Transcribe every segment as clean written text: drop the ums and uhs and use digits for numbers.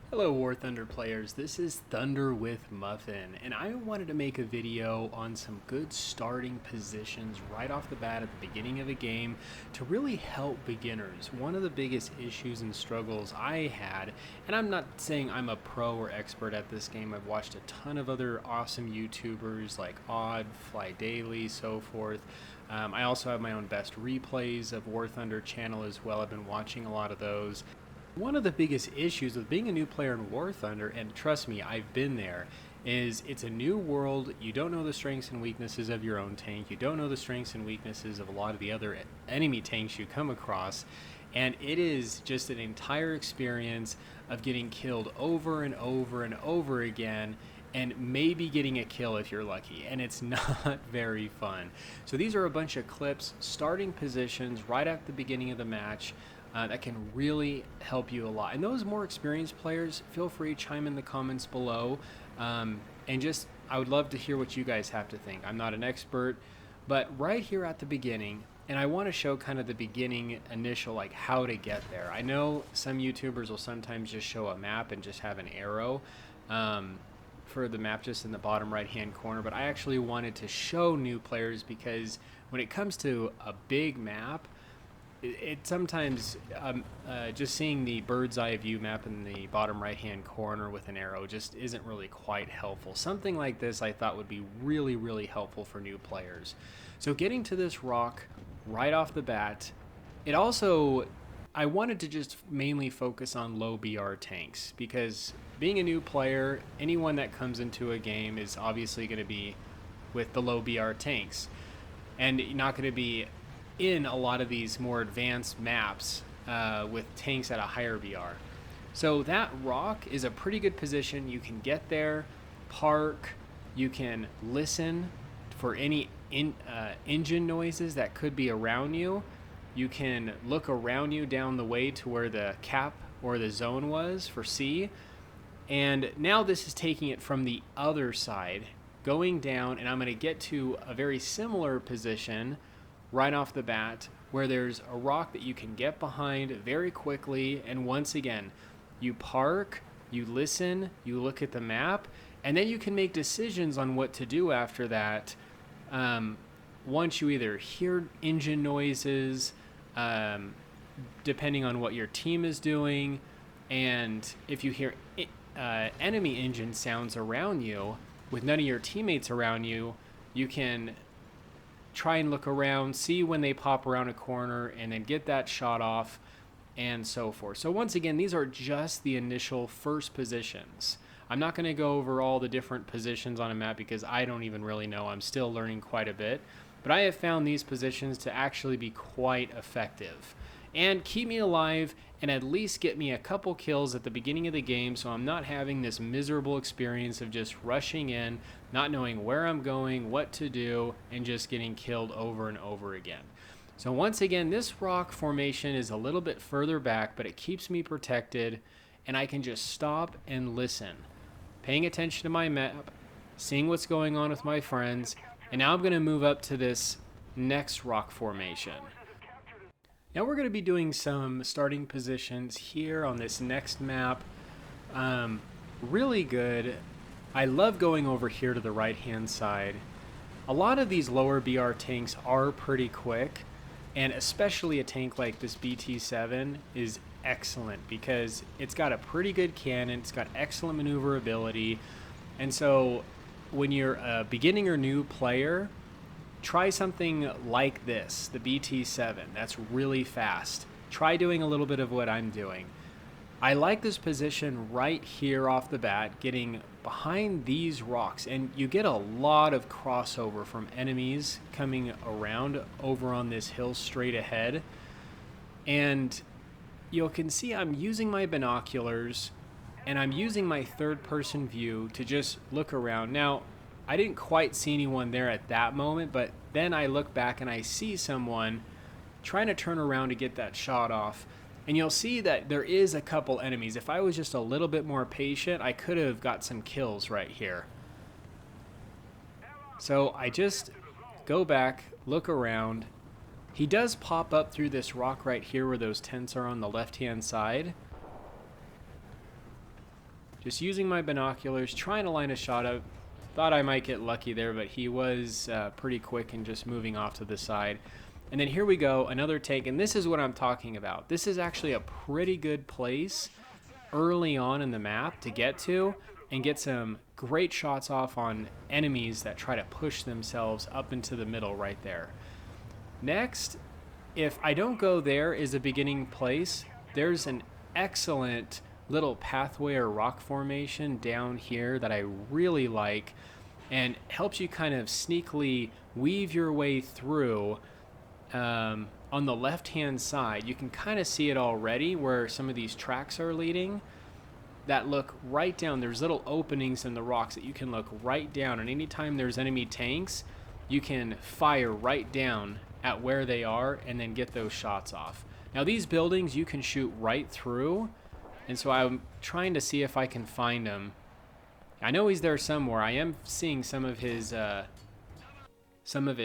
Hello War Thunder players, this is Thunder with Muffin, and I wanted to make a video on some good starting positions right off the bat at the beginning of a game to really help beginners. One of the biggest issues and struggles I had, and I'm not saying I'm a pro or expert at this game, I've watched a ton of other awesome YouTubers like Odd, Fly Daily, so forth. I also have my own best replays of War Thunder channel as well. I've been watching a lot of those. One of the biggest issues with being a new player in War Thunder, and trust me, I've been there, is it's a new world. You don't know the strengths and weaknesses of your own tank. You don't know the strengths and weaknesses of a lot of the other enemy tanks you come across. And it is just an entire experience of getting killed over and over and over again, and maybe getting a kill if you're lucky, and it's not very fun. So these are a bunch of clips, starting positions right at the beginning of the match, that can really help you a lot. And those more experienced players, feel free to chime in the comments below, and just I would love to hear what you guys have to think. I'm not an expert, but right here at the beginning, and I want to show kind of the beginning initial, like how to get there. I know some YouTubers will sometimes just show a map and just have an arrow for the map just in the bottom right hand corner, but I actually wanted to show new players because when it comes to a big map, it sometimes just seeing the bird's eye view map in the bottom right hand corner with an arrow just isn't really quite helpful. Something like this I thought would be really helpful for new players. So getting to this rock right off the bat, it also, I wanted to just mainly focus on low BR tanks because being a new player, anyone that comes into a game is obviously going to be with the low BR tanks and not going to be in a lot of these more advanced maps with tanks at a higher BR. So that rock is a pretty good position. You can get there, park, you can listen for any engine noises that could be around you. You can look around you down the way to where the cap or the zone was for C. And now this is taking it from the other side, going down, and I'm going to get to a very similar position right off the bat where there's a rock that you can get behind very quickly. And once again, you park, you listen, you look at the map, and then you can make decisions on what to do after that. Once you either hear engine noises, depending on what your team is doing, and if you hear enemy engine sounds around you with none of your teammates around you, you can try and look around, see when they pop around a corner, and then get that shot off, and so forth. So once again, these are just the initial first positions. I'm not going to go over all the different positions on a map because I don't even really know. I'm still learning quite a bit. But I have found these positions to actually be quite effective and keep me alive and at least get me a couple kills at the beginning of the game so I'm not having this miserable experience of just rushing in, not knowing where I'm going, what to do, and just getting killed over and over again. So once again, this rock formation is a little bit further back, but it keeps me protected, and I can just stop and listen, paying attention to my map, seeing what's going on with my friends, and now I'm going to move up to this next rock formation. Now we're going to be doing some starting positions here on this next map. Really good. I love going over here to the right hand side. A lot of these lower BR tanks are pretty quick, and especially a tank like this BT7 is excellent because it's got a pretty good cannon, it's got excellent maneuverability, and so when you're a beginning or new player, try something like this, the BT7. That's really fast. Try doing a little bit of what I'm doing. I like this position right here off the bat, getting behind these rocks, and you get a lot of crossover from enemies coming around over on this hill straight ahead. And you can see I'm using my binoculars and I'm using my third-person view to just look around. Now, I didn't quite see anyone there at that moment, but then I look back and I see someone trying to turn around to get that shot off. And you'll see that there is a couple enemies. If I was just a little bit more patient, I could have got some kills right here. So I just go back, look around. He does pop up through this rock right here where those tents are on the left-hand side. Just using my binoculars, trying to line a shot up. Thought I might get lucky there, but he was pretty quick and just moving off to the side. And then here we go, another tank, and this is what I'm talking about. This is actually a pretty good place early on in the map to get to and get some great shots off on enemies that try to push themselves up into the middle right there. Next, if I don't go there is a beginning place, there's an excellent little pathway or rock formation down here that I really like and helps you kind of sneakily weave your way through. On the left hand side you can kind of see it already where some of these tracks are leading that look right down. There's little openings in the rocks that you can look right down, and anytime there's enemy tanks you can fire right down at where they are and then get those shots off. Now these buildings you can shoot right through, and so I'm trying to see if I can find him. I know he's there somewhere. I am seeing some of his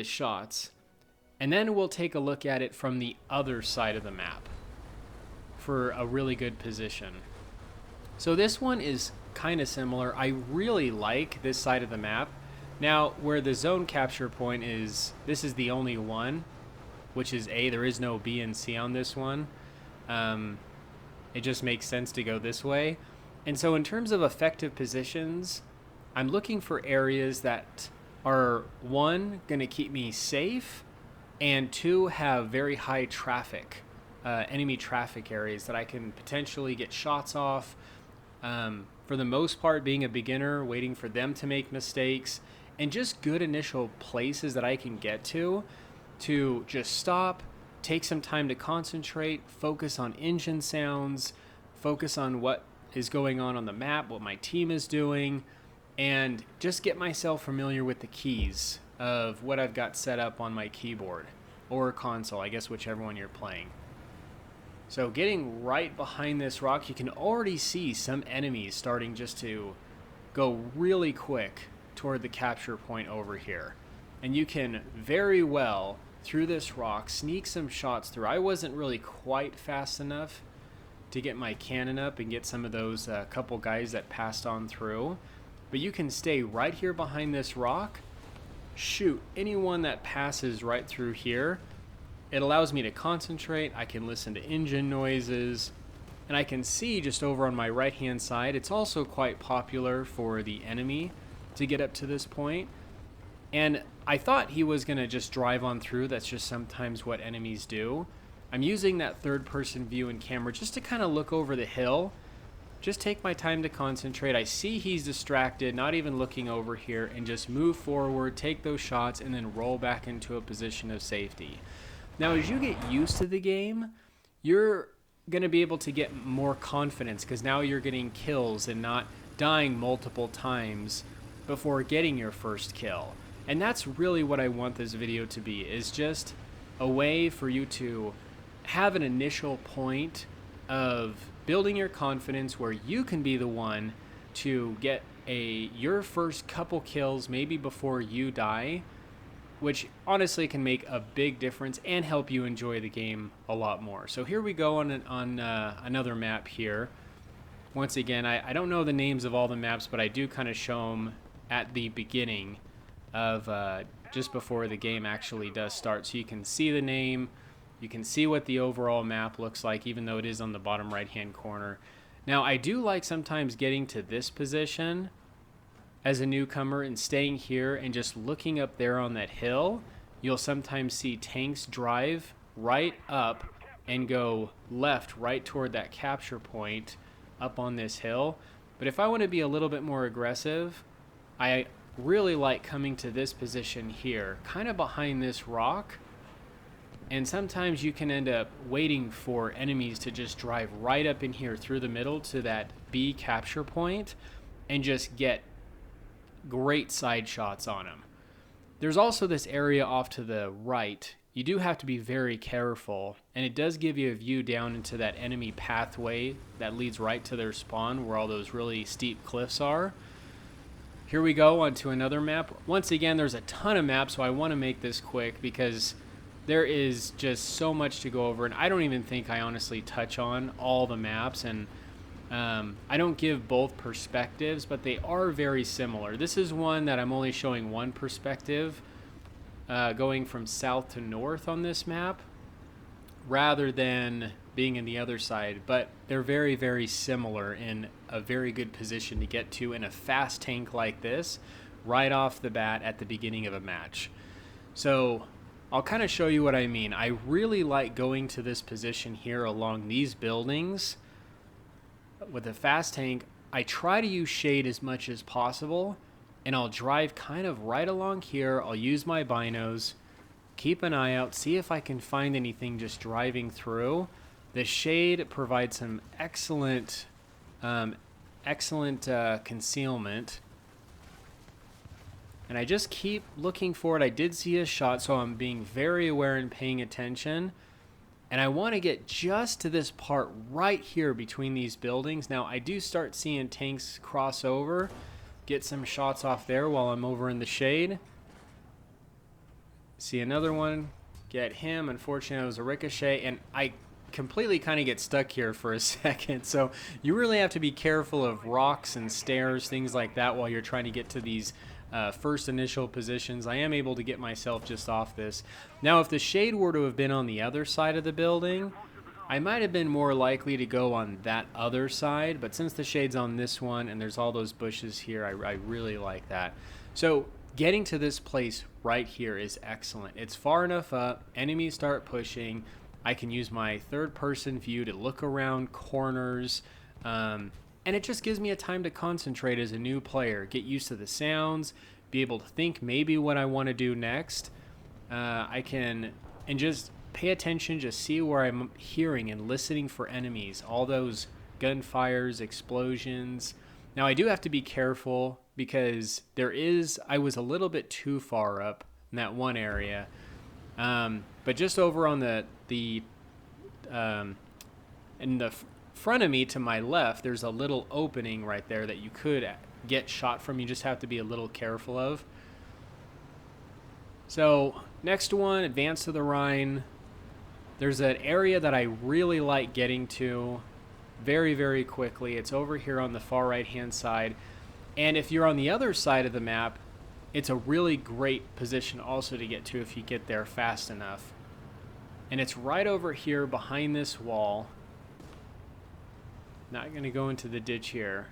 shots. And then we'll take a look at it from the other side of the map for a really good position. So this one is kind of similar. I really like this side of the map. Now, where the zone capture point is, this is the only one, which is A. There is no B and C on this one. It just makes sense to go this way. And so in terms of effective positions, I'm looking for areas that are, one, going to keep me safe, and two, have very high traffic, enemy traffic areas that I can potentially get shots off. For the most part, being a beginner, waiting for them to make mistakes, and just good initial places that I can get to just stop, take some time to concentrate, focus on engine sounds, focus on what is going on the map, what my team is doing, and just get myself familiar with the keys of what I've got set up on my keyboard or console, I guess whichever one you're playing. So getting right behind this rock, you can already see some enemies starting just to go really quick toward the capture point over here. And you can very well, through this rock, sneak some shots through. I wasn't really quite fast enough to get my cannon up and get some of those couple guys that passed on through. But you can stay right here behind this rock, shoot anyone that passes right through here. It allows me to concentrate. I can listen to engine noises, and I can see just over on my right hand side, it's also quite popular for the enemy to get up to this point. And I thought he was going to just drive on through. That's just sometimes what enemies do. I'm using that third person view and camera just to kind of look over the hill, just take my time to concentrate. I see he's distracted, not even looking over here, and just move forward, take those shots, and then roll back into a position of safety. Now, as you get used to the game, you're going to be able to get more confidence because now you're getting kills and not dying multiple times before getting your first kill. And that's really what I want this video to be, is just a way for you to have an initial point of building your confidence where you can be the one to get your first couple kills maybe before you die, which honestly can make a big difference and help you enjoy the game a lot more. So here we go on another map here. Once again, I don't know the names of all the maps, but I do kind of show them at the beginning of just before the game actually does start, so you can see the name, you can see what the overall map looks like, even though it is on the bottom right hand corner. Now I do like sometimes getting to this position as a newcomer and staying here and just looking up there on that hill. You'll sometimes see tanks drive right up and go left right toward that capture point up on this hill. But if I want to be a little bit more aggressive, I really like coming to this position here, kind of behind this rock. And sometimes you can end up waiting for enemies to just drive right up in here through the middle to that B capture point and just get great side shots on them. There's also this area off to the right. You do have to be very careful, and it does give you a view down into that enemy pathway that leads right to their spawn where all those really steep cliffs are. Here we go onto another map. Once again, there's a ton of maps, so I want to make this quick because there is just so much to go over, and I don't even think I honestly touch on all the maps. And I don't give both perspectives, but they are very similar. This is one that I'm only showing one perspective, going from south to north on this map, rather than being in the other side. But they're very, very similar in a very good position to get to in a fast tank like this, right off the bat at the beginning of a match. So I'll kind of show you what I mean. I really like going to this position here along these buildings. With a fast tank, I try to use shade as much as possible, and I'll drive kind of right along here. I'll use my binos, keep an eye out, see if I can find anything just driving through. The shade provides some excellent concealment, and I just keep looking for it. I did see a shot, so I'm being very aware and paying attention. And I want to get just to this part right here between these buildings. Now, I do start seeing tanks cross over, get some shots off there while I'm over in the shade. See another one, get him. Unfortunately, it was a ricochet, and I completely kind of get stuck here for a second. So you really have to be careful of rocks and stairs, things like that, while you're trying to get to these first initial positions. I am able to get myself just off this. Now, if the shade were to have been on the other side of the building, I might have been more likely to go on that other side, but since the shade's on this one and there's all those bushes here, I really like that. So getting to this place right here is excellent. It's far enough up, enemies start pushing, I can use my third-person view to look around corners, and it just gives me a time to concentrate as a new player, get used to the sounds, be able to think maybe what I want to do next. I can, and just pay attention, just see where I'm hearing and listening for enemies, all those gunfires, explosions. Now, I do have to be careful because I was a little bit too far up in that one area. But just over on in the front of me to my left, there's a little opening right there that you could get shot from. You just have to be a little careful of. So next one, advance to the Rhine. There's an area that I really like getting to very, very quickly. It's over here on the far right hand side, and if you're on the other side of the map, it's a really great position also to get to if you get there fast enough. And it's right over here behind this wall. Not going to go into the ditch here.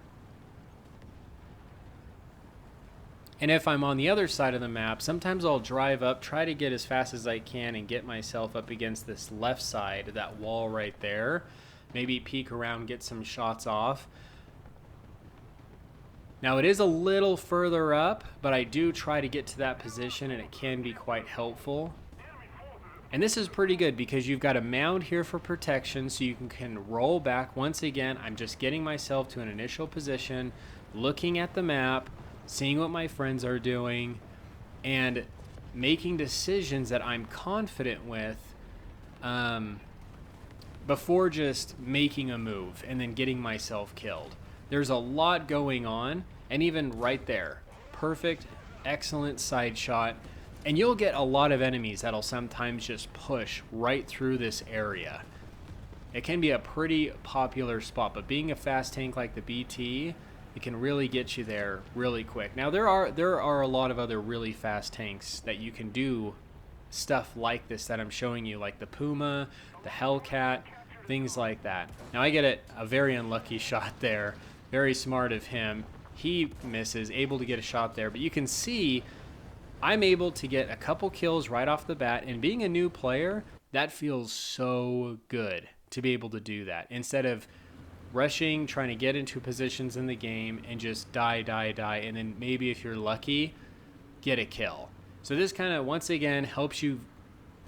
And if I'm on the other side of the map, sometimes I'll drive up, try to get as fast as I can and get myself up against this left side of that wall right there. Maybe peek around, get some shots off. Now, it is a little further up, but I do try to get to that position, and it can be quite helpful. And this is pretty good because you've got a mound here for protection, so you can roll back. Once again, I'm just getting myself to an initial position, looking at the map, seeing what my friends are doing, and making decisions that I'm confident with before just making a move and then getting myself killed. There's a lot going on, and even right there, perfect, excellent side shot. And you'll get a lot of enemies that'll sometimes just push right through this area. It can be a pretty popular spot, but being a fast tank like the BT, it can really get you there really quick. Now, there are a lot of other really fast tanks that you can do stuff like this that I'm showing you, like the Puma, the Hellcat, things like that. Now, I get a very unlucky shot there. Very smart of him. He misses, able to get a shot there, but you can see I'm able to get a couple kills right off the bat, and being a new player, that feels so good to be able to do that. Instead of rushing, trying to get into positions in the game and just die, and then maybe if you're lucky, get a kill. So this kind of, once again, helps you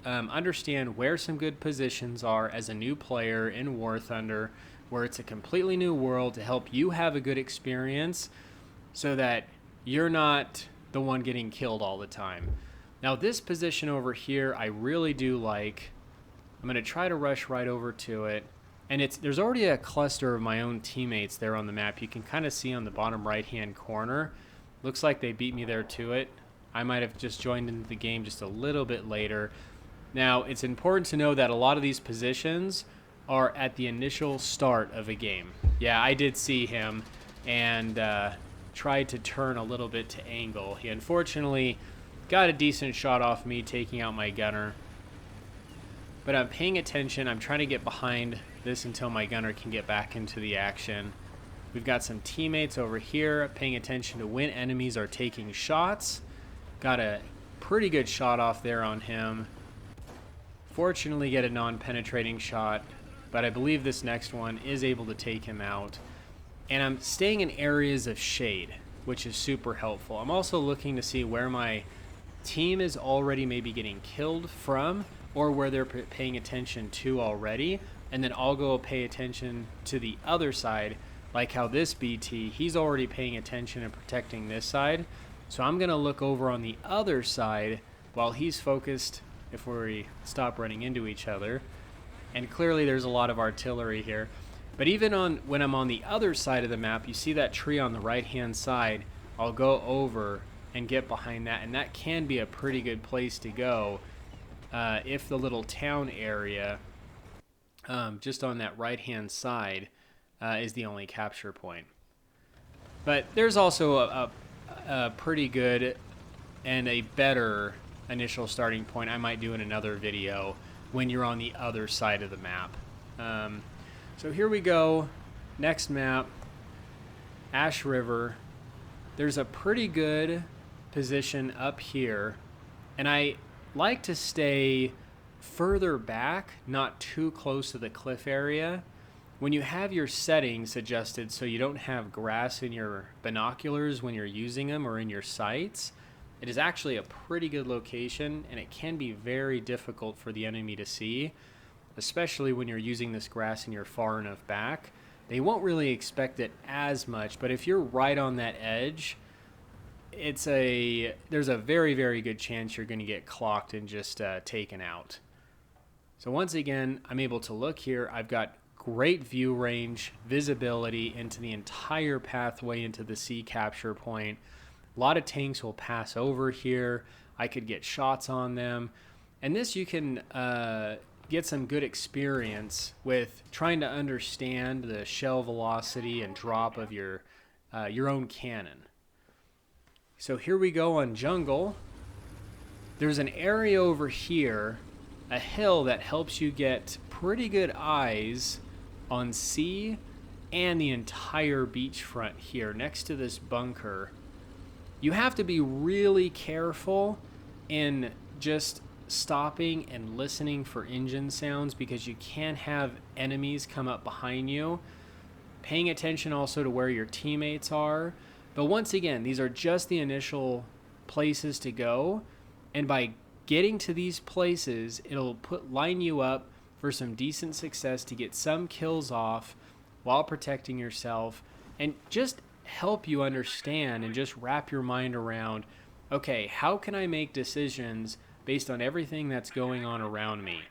understand where some good positions are as a new player in War Thunder, where it's a completely new world, to help you have a good experience so that you're not the one getting killed all the time. Now, this position over here, I really do like. I'm going to try to rush right over to it. And there's already a cluster of my own teammates there on the map. You can kind of see on the bottom right-hand corner. Looks like they beat me there to it. I might have just joined into the game just a little bit later. Now, it's important to know that a lot of these positions are at the initial start of a game. Yeah, I did see him and tried to turn a little bit to angle. He unfortunately got a decent shot off me taking out my gunner. But I'm paying attention. I'm trying to get behind this until my gunner can get back into the action. We've got some teammates over here paying attention to when enemies are taking shots. Got a pretty good shot off there on him. Fortunately get a non-penetrating shot, but I believe this next one is able to take him out. And I'm staying in areas of shade, which is super helpful. I'm also looking to see where my team is already maybe getting killed from, or where they're paying attention to already, and then I'll go pay attention to the other side, like how this BT, he's already paying attention and protecting this side. So I'm gonna look over on the other side while he's focused, if we stop running into each other. And clearly there's a lot of artillery here. But even when I'm on the other side of the map, you see that tree on the right-hand side, I'll go over and get behind that, and that can be a pretty good place to go if the little town area just on that right-hand side is the only capture point. But there's also a pretty good and a better initial starting point I might do in another video when you're on the other side of the map. So here we go. Next map, Ash River. There's a pretty good position up here, and I like to stay further back, not too close to the cliff area. When you have your settings adjusted so you don't have grass in your binoculars when you're using them or in your sights, it is actually a pretty good location, and it can be very difficult for the enemy to see, especially when you're using this grass and you're far enough back. They won't really expect it as much, but if you're right on that edge, there's a very, very good chance you're going to get clocked and just taken out. So once again, I'm able to look here. I've got great view range, visibility into the entire pathway into the sea capture point. A lot of tanks will pass over here. I could get shots on them. And this you can get some good experience with trying to understand the shell velocity and drop of your own cannon. So here we go on jungle. There's an area over here, a hill that helps you get pretty good eyes on sea and the entire beachfront here next to this bunker. You have to be really careful in just stopping and listening for engine sounds, because you can have enemies come up behind you. Paying attention also to where your teammates are. But once again, these are just the initial places to go, and by getting to these places, it'll line you up for some decent success to get some kills off while protecting yourself, and just help you understand and just wrap your mind around, okay, how can I make decisions based on everything that's going on around me?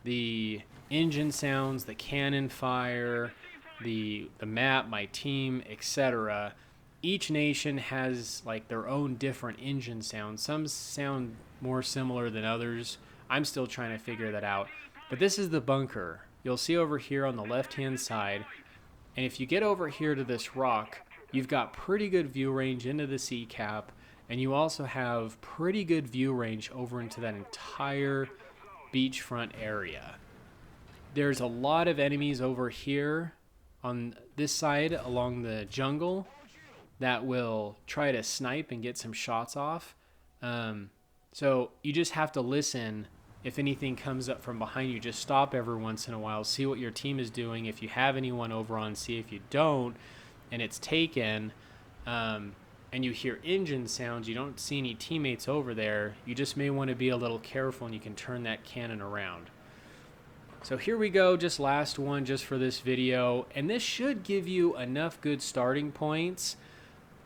The engine sounds, the cannon fire, the map, my team, etc. Each nation has like their own different engine sounds. Some sound more similar than others. I'm still trying to figure that out. But this is the bunker. You'll see over here on the left-hand side. And if you get over here to this rock, you've got pretty good view range into the sea cap. And you also have pretty good view range over into that entire beachfront area. There's a lot of enemies over here on this side along the jungle that will try to snipe and get some shots off. So you just have to listen. If anything comes up from behind you, just stop every once in a while, see what your team is doing. If you have anyone over on sea, if you don't, and it's taken, and you hear engine sounds, you don't see any teammates over there, you just may want to be a little careful, and you can turn that cannon around. So here we go, just last one just for this video, and this should give you enough good starting points.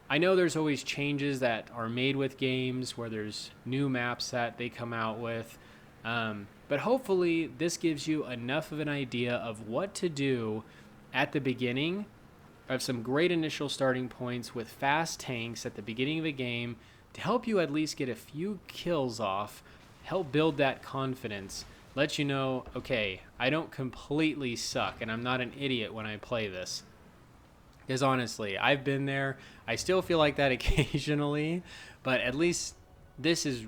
I know there's always changes that are made with games where there's new maps that they come out with, but hopefully this gives you enough of an idea of what to do at the beginning of some great initial starting points with fast tanks at the beginning of a game to help you at least get a few kills off, help build that confidence, Let you know, okay, I don't completely suck and I'm not an idiot when I play this. Because honestly, I've been there. I still feel like that occasionally, but at least this is,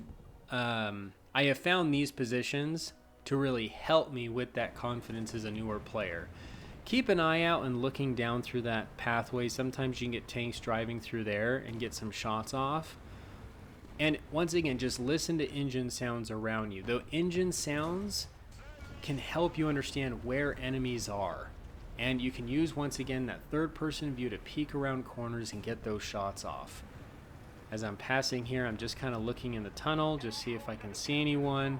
I have found these positions to really help me with that confidence as a newer player. Keep an eye out and looking down through that pathway. Sometimes you can get tanks driving through there and get some shots off. And once again, just listen to engine sounds around you. The engine sounds can help you understand where enemies are. And you can use, once again, that third-person view to peek around corners and get those shots off. As I'm passing here, I'm just kind of looking in the tunnel, just see if I can see anyone.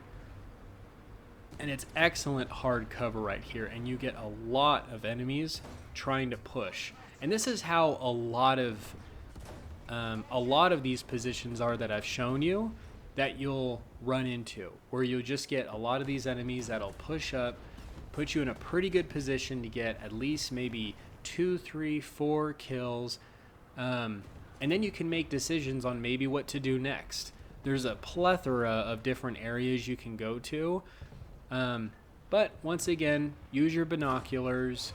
And it's excellent hard cover right here, and you get a lot of enemies trying to push. And this is how a lot of these positions are that I've shown you that you'll run into, where you'll just get a lot of these enemies that'll push up, put you in a pretty good position to get at least maybe 2, 3, 4 kills. And then you can make decisions on maybe what to do next. There's a plethora of different areas you can go to. But once again, use your binoculars,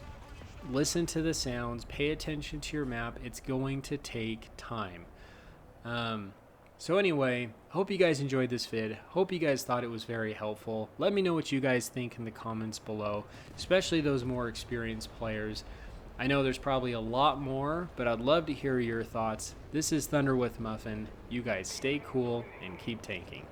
listen to the sounds, pay attention to your map. It's going to take time. So anyway, hope you guys enjoyed this vid. Hope you guys thought it was very helpful. Let me know what you guys think in the comments below, especially those more experienced players. I know there's probably a lot more, but I'd love to hear your thoughts. This is Thunder with Muffin. You guys stay cool and keep tanking.